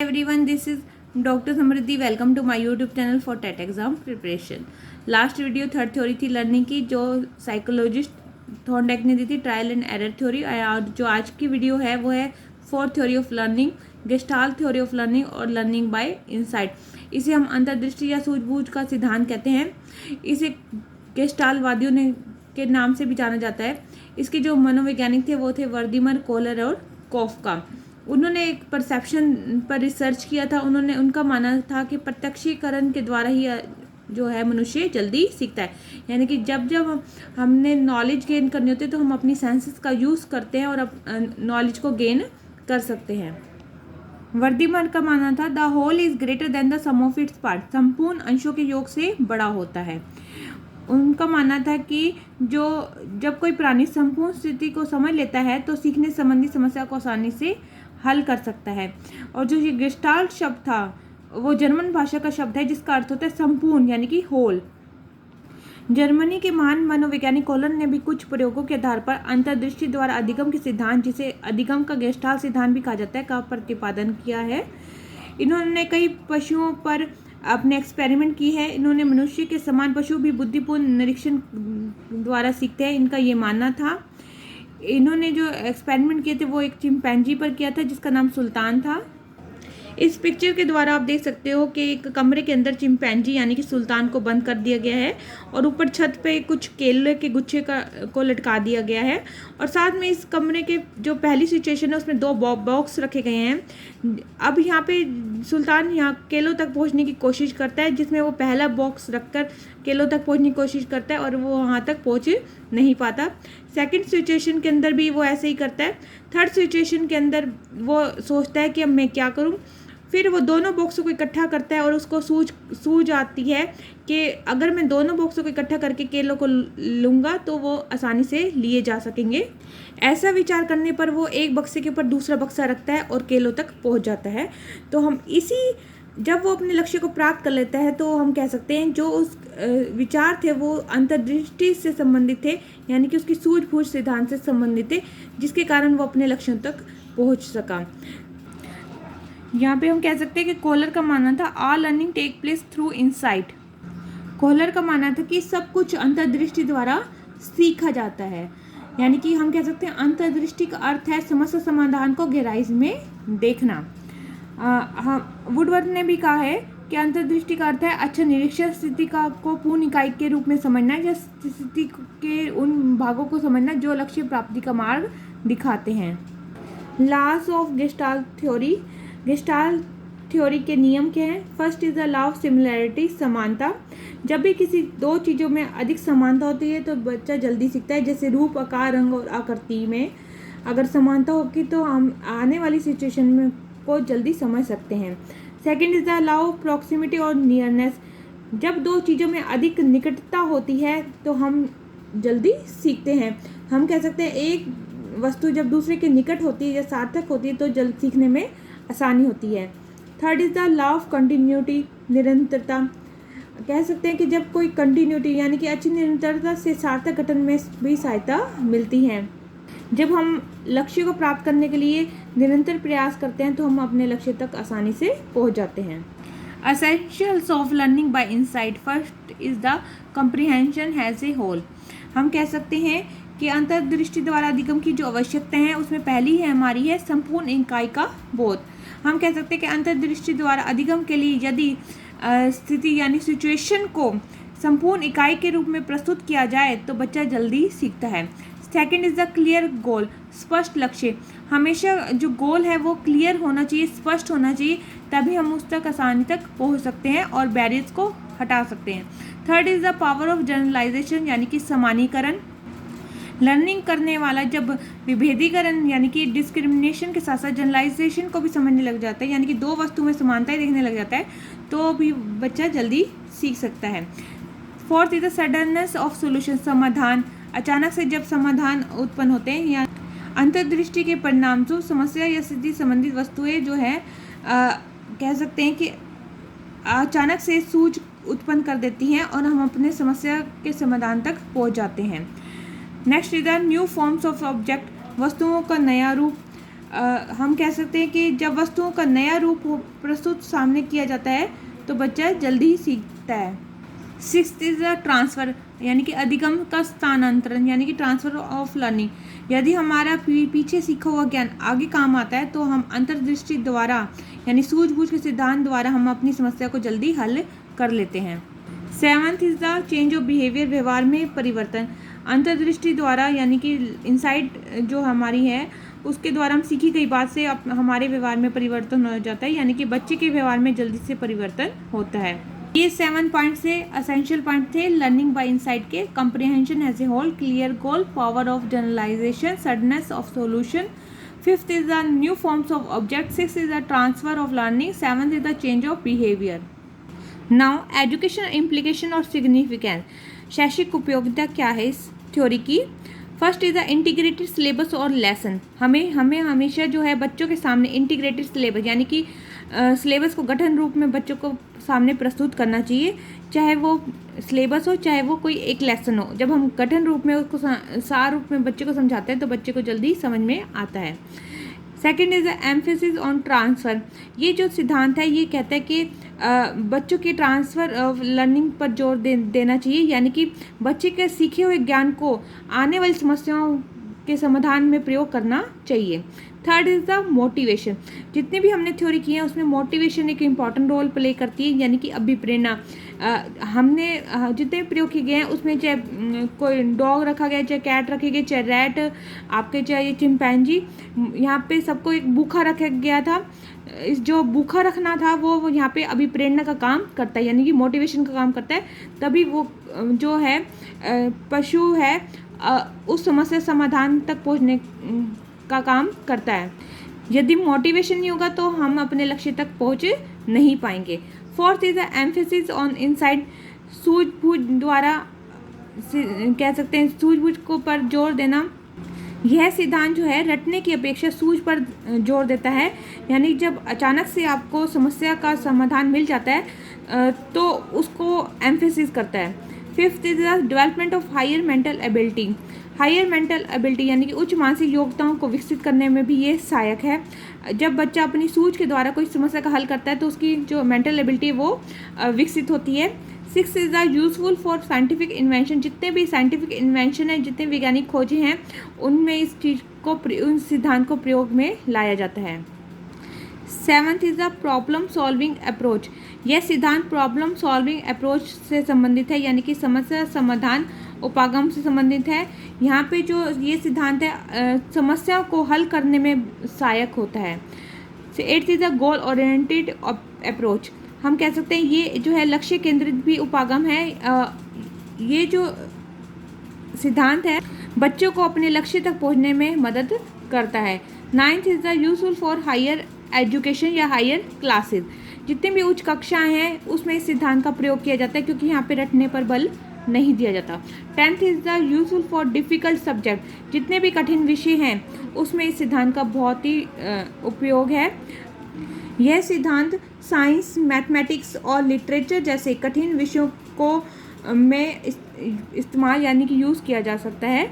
Everyone, this is Dr. Samriddhi. Welcome to my YouTube channel for TET exam preparation. Last video third theory थी learning की, जो psychologist Thorndike ने दी थी, trial and error theory. और जो आज की वीडियो है वो है fourth theory of learning, gestalt theory of learning और लर्निंग बाय इनसाइट। इसे हम अंतर्दृष्टि या सूझबूझ का सिद्धांत कहते हैं। इसे गेस्टाल्टवादियों ने के नाम से भी जाना जाता है। इसके जो मनोवैज्ञानिक थे वो थे वर्दीमर, कोहलर और कॉफका। उन्होंने एक परसेप्शन पर रिसर्च किया था। उनका मानना था कि प्रत्यक्षीकरण के द्वारा ही जो है मनुष्य जल्दी सीखता है। यानी कि जब हमने नॉलेज गेन करनी होती है तो हम अपनी सेंसेस का यूज़ करते हैं और नॉलेज को गेन कर सकते हैं। वर्दीमर का मानना था the whole is greater than the sum of its part, संपूर्ण अंशों के योग से बड़ा होता है। उनका मानना था कि जब कोई प्राणी संपूर्ण स्थिति को समझ लेता है तो सीखने संबंधी समस्या को आसानी से हल कर सकता है। और जो ये गेस्टाल्ट शब्द था वो जर्मन भाषा का शब्द है जिसका अर्थ होता है संपूर्ण, यानी कि होल। जर्मनी के महान मनोवैज्ञानिक कोहलर ने भी कुछ प्रयोगों के आधार पर अंतर्दृष्टि द्वारा अधिगम के सिद्धांत, जिसे अधिगम का गेस्टाल्ट सिद्धांत भी कहा जाता है, का प्रतिपादन किया है। इन्होंने कई पशुओं पर अपने एक्सपेरिमेंट की है। इन्होंने मनुष्य के समान पशु भी बुद्धिपूर्ण निरीक्षण द्वारा सीखते हैं, इनका ये मानना था। इन्होंने जो एक्सपेरिमेंट किए थे वो एक चिंपैंजी पर किया था जिसका नाम सुल्तान था। इस पिक्चर के द्वारा आप देख सकते हो कि एक कमरे के अंदर चिंपैंजी यानी कि सुल्तान को बंद कर दिया गया है और ऊपर छत पे कुछ केले के गुच्छे को लटका दिया गया है। और साथ में इस कमरे के जो पहली सिचुएशन है उसमें दो बॉक्स रखे गए हैं। अब यहाँ पे सुल्तान यहाँ केलों तक पहुँचने की कोशिश करता है, जिसमें वो पहला बॉक्स रखकर केलों तक पहुँचने की कोशिश करता है और वो वहाँ तक पहुँच नहीं पाता। सेकंड सिचुएशन के अंदर भी वो ऐसे ही करता है। थर्ड सिचुएशन के अंदर वो सोचता है कि अब मैं क्या करूँ। फिर वो दोनों बॉक्सों को इकट्ठा करता है और उसको सूझ आती है कि अगर मैं दोनों बॉक्सों को इकट्ठा करके केलों को लूँगा तो वो आसानी से लिए जा सकेंगे। ऐसा विचार करने पर वो एक बक्से के ऊपर दूसरा बक्सा रखता है और केलों तक पहुंच जाता है। तो हम जब वो अपने लक्ष्य को प्राप्त कर लेता है तो हम कह सकते हैं जो उस विचार थे वो अंतर्दृष्टि से संबंधित थे, यानी कि उसकी सूझबूझ सिद्धांत से संबंधित थे, जिसके कारण वो अपने लक्ष्यों तक पहुंच सका। यहाँ पे हम कह सकते हैं कि कोहलर का मानना था all learning take place through insight. Kohler का मानना था कि सब कुछ अंतर्दृष्टि द्वारा सीखा जाता है। यानी कि हम कह सकते हैं अंतर्दृष्टि का अर्थ है समस्या समाधान को गहराई में देखना। वुडवर्थ ने भी कहा है कि अंतर्दृष्टि का अर्थ है अच्छा निरीक्षण, स्थिति को पूर्ण इकाई के रूप में समझना या स्थिति के उन भागों को समझना जो लक्ष्य प्राप्ति का मार्ग दिखाते हैं। Laws of gestalt theory. Gestalt theory के नियम क्या हैं? First is the law of similarity, समानता। जब भी किसी दो चीज़ों में अधिक समानता होती है तो बच्चा जल्दी सीखता है। जैसे रूप, आकार, रंग और आकृति में अगर समानता होगी तो हम आने वाली सिचुएशन में को जल्दी समझ सकते हैं। Second is the law of proximity और नियरनेस। जब दो चीज़ों में अधिक निकटता होती है तो हम जल्दी सीखते हैं। हम कह सकते हैं एक वस्तु जब दूसरे के निकट होती है या सार्थक होती है तो जल्द सीखने में आसानी होती है। Third is the law of continuity, निरंतरता। कह सकते हैं कि जब कोई कंटिन्यूटी यानी कि अच्छी निरंतरता से सार्थक गठन में भी सहायता मिलती है। जब हम लक्ष्य को प्राप्त करने के लिए निरंतर प्रयास करते हैं तो हम अपने लक्ष्य तक आसानी से पहुंच जाते हैं। Essentials of learning by insight. First is the comprehension as a whole. हम कह सकते हैं कि अंतर्दृष्टि द्वारा अधिगम की जो आवश्यकताएं हैं उसमें पहली है हमारी है संपूर्ण इकाई का बोध। हम कह सकते हैं कि अंतर्दृष्टि द्वारा अधिगम के लिए यदि स्थिति यानी सिचुएशन को संपूर्ण इकाई के रूप में प्रस्तुत किया जाए तो बच्चा जल्दी सीखता है। Second is the clear goal, स्पष्ट लक्ष्य। हमेशा जो गोल है वो क्लियर होना चाहिए, स्पष्ट होना चाहिए, तभी हम उस तक आसानी तक पहुंच सकते हैं और बैरियर्स को हटा सकते हैं। Third is the power of generalisation, यानी कि सामान्यीकरण। लर्निंग करने वाला जब विभेदीकरण यानी कि डिस्क्रिमिनेशन के साथ साथ जनरलाइजेशन को भी समझने लग जाता है, यानी कि दो वस्तु में समानताएं देखने लग जाता है, तो भी बच्चा जल्दी सीख सकता है। Fourth is the suddenness of solution, समाधान। अचानक से जब समाधान उत्पन्न होते हैं या अंतर्दृष्टि के परिणाम स्वरूप समस्या या स्थिति संबंधित वस्तुएं जो है कह सकते हैं कि अचानक से सूझ उत्पन्न कर देती हैं और हम अपने समस्या के समाधान तक पहुंच जाते हैं। Next is the new forms of object, वस्तुओं का नया रूप। हम कह सकते हैं कि जब वस्तुओं का नया रूप प्रस्तुत सामने किया जाता है तो बच्चा जल्दी ही सीखता है। 6th इज द ट्रांसफ़र, यानी कि अधिगम का स्थानांतरण, यानी कि ट्रांसफ़र ऑफ लर्निंग। यदि हमारा पीछे सीखा हुआ ज्ञान आगे काम आता है तो हम अंतर्दृष्टि द्वारा यानी सूझबूझ के सिद्धांत द्वारा हम अपनी समस्या को जल्दी हल कर लेते हैं। 7th is the change of behaviour, व्यवहार में परिवर्तन। अंतर्दृष्टि द्वारा यानी कि इनसाइट जो हमारी है उसके द्वारा हम सीखी गई बात से हमारे व्यवहार में परिवर्तन हो जाता है, यानी कि बच्चे के व्यवहार में जल्दी से परिवर्तन होता है। ये 7 पॉइंट से एसेंशियल पॉइंट थे लर्निंग बाय इनसाइट के। Comprehension as a whole, clear goal, power of generalisation, suddenness of solution. 5th is the new forms of object. 6th is the transfer of learning. 7th is the change of behaviour. Now education implication और significance, शैक्षिक उपयोगिता क्या है इस theory की। First is the integrated syllabus और lesson. हमें हमेशा जो है बच्चों के सामने इंटीग्रेटेड सिलेबस यानी कि सिलेबस को गठन रूप में बच्चों को सामने प्रस्तुत करना चाहिए, चाहे वो सिलेबस हो चाहे वो कोई एक लेसन हो। जब हम गठन रूप में उसको सार रूप में बच्चे को समझाते हैं तो बच्चे को जल्दी समझ में आता है। Second is the emphasis on transfer. ये जो सिद्धांत है ये कहता है कि बच्चों के ट्रांसफ़र ऑफ लर्निंग पर जोर देना चाहिए, यानी कि बच्चे के सीखे हुए ज्ञान को आने वाली समस्याओं के समाधान में प्रयोग करना चाहिए। Third is the motivation. जितने भी हमने थ्योरी की है उसमें मोटिवेशन एक इम्पॉर्टेंट रोल प्ले करती है, यानी कि अभिप्रेरणा। हमने जितने भी प्रयोग किए गए हैं उसमें चाहे कोई डॉग रखा गया, चाहे कैट रखे गए, चाहे रैट आपके, चाहे चिंपैंजी, यहाँ पे सबको एक भूखा रखा गया था। इस जो भूखा रखना था वो यहाँ पे अभिप्रेरणा का काम करता है, यानी कि मोटिवेशन का काम करता है। तभी वो जो है पशु है उस समस्या समाधान तक पहुँचने का काम करता है। यदि मोटिवेशन नहीं होगा तो हम अपने लक्ष्य तक पहुँच नहीं पाएंगे। Fourth is the emphasis on insight, सूझबूझ द्वारा कह सकते हैं सूझबूझ को पर जोर देना। यह सिद्धांत जो है रटने की अपेक्षा सूझ पर जोर देता है, यानी जब अचानक से आपको समस्या का समाधान मिल जाता है तो उसको एम्फेसिस करता है। Fifth is the development of higher mental ability. Higher mental ability यानी कि उच्च मानसिक योग्यताओं को विकसित करने में भी ये सहायक है। जब बच्चा अपनी सूझ के द्वारा कोई समस्या का हल करता है तो उसकी जो मेंटल एबिलिटी है वो विकसित होती है। Six is the useful for scientific invention. जितने भी साइंटिफिक इन्वेंशन हैं, जितने वैज्ञानिक खोजें हैं, उनमें इस चीज़ को उन सिद्धांत को प्रयोग में लाया जाता है। Seventh is the problem solving approach. यह सिद्धांत प्रॉब्लम सॉल्विंग अप्रोच से संबंधित है, यानी कि समस्या समाधान उपागम से संबंधित है। यहाँ पे जो ये सिद्धांत है समस्या को हल करने में सहायक होता है। Eighth is the goal oriented approach. हम कह सकते हैं ये जो है लक्ष्य केंद्रित भी उपागम है। ये जो सिद्धांत है बच्चों को अपने लक्ष्य तक पहुंचने में मदद करता है। Ninth is the useful for higher education या हायर क्लासेस। जितनी भी उच्च कक्षाएं हैं उसमें इस सिद्धांत का प्रयोग किया जाता है, क्योंकि यहाँ पे रटने पर बल नहीं दिया जाता। Tenth is the useful for difficult subject. जितने भी कठिन विषय हैं उसमें इस सिद्धांत का बहुत ही उपयोग है। यह सिद्धांत साइंस, मैथमेटिक्स और लिटरेचर जैसे कठिन विषयों को में इस्तेमाल यानी कि यूज़ किया जा सकता है।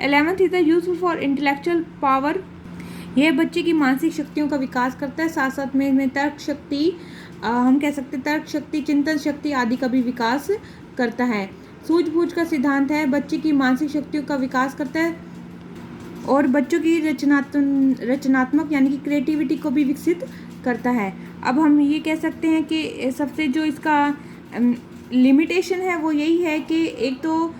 11th is the useful for intellectual power. यह बच्चे की मानसिक शक्तियों का विकास करता है, साथ साथ में तर्क शक्ति, हम कह सकते हैं तर्क शक्ति, चिंतन शक्ति आदि का भी विकास करता है। सूझबूझ का सिद्धांत है बच्चे की मानसिक शक्तियों का विकास करता है और बच्चों की रचनात्मक यानी कि क्रिएटिविटी को भी विकसित करता है। अब हम ये कह सकते हैं कि सबसे जो इसका लिमिटेशन है वो यही है कि एक तो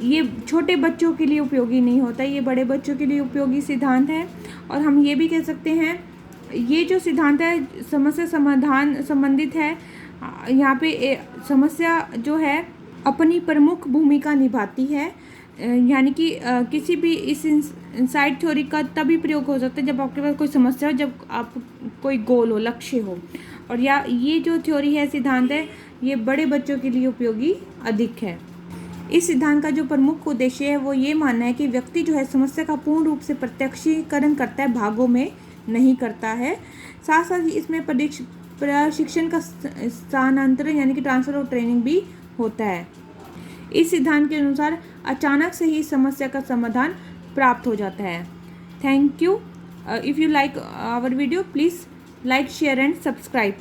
ये छोटे बच्चों के लिए उपयोगी नहीं होता, ये बड़े बच्चों के लिए उपयोगी सिद्धांत है। और हम ये भी कह सकते हैं ये जो सिद्धांत है समस्या समाधान संबंधित है। यहाँ पे समस्या जो है अपनी प्रमुख भूमिका निभाती है, यानी कि किसी भी इस इनसाइट थ्योरी का तभी प्रयोग हो सकता है जब आपके पास कोई समस्या हो, जब आप कोई गोल हो, लक्ष्य हो। और या ये जो थ्योरी है, सिद्धांत है, ये बड़े बच्चों के लिए उपयोगी अधिक है। इस सिद्धांत का जो प्रमुख उद्देश्य है वो ये मानना है कि व्यक्ति जो है समस्या का पूर्ण रूप से प्रत्यक्षीकरण करता है, भागों में नहीं करता है। साथ साथ इसमें प्रशिक्षण का स्थानांतरण यानी कि ट्रांसफर ऑफ ट्रेनिंग भी होता है। इस सिद्धांत के अनुसार अचानक से ही समस्या का समाधान प्राप्त हो जाता है। Thank you. If you like our video, please like, share and subscribe.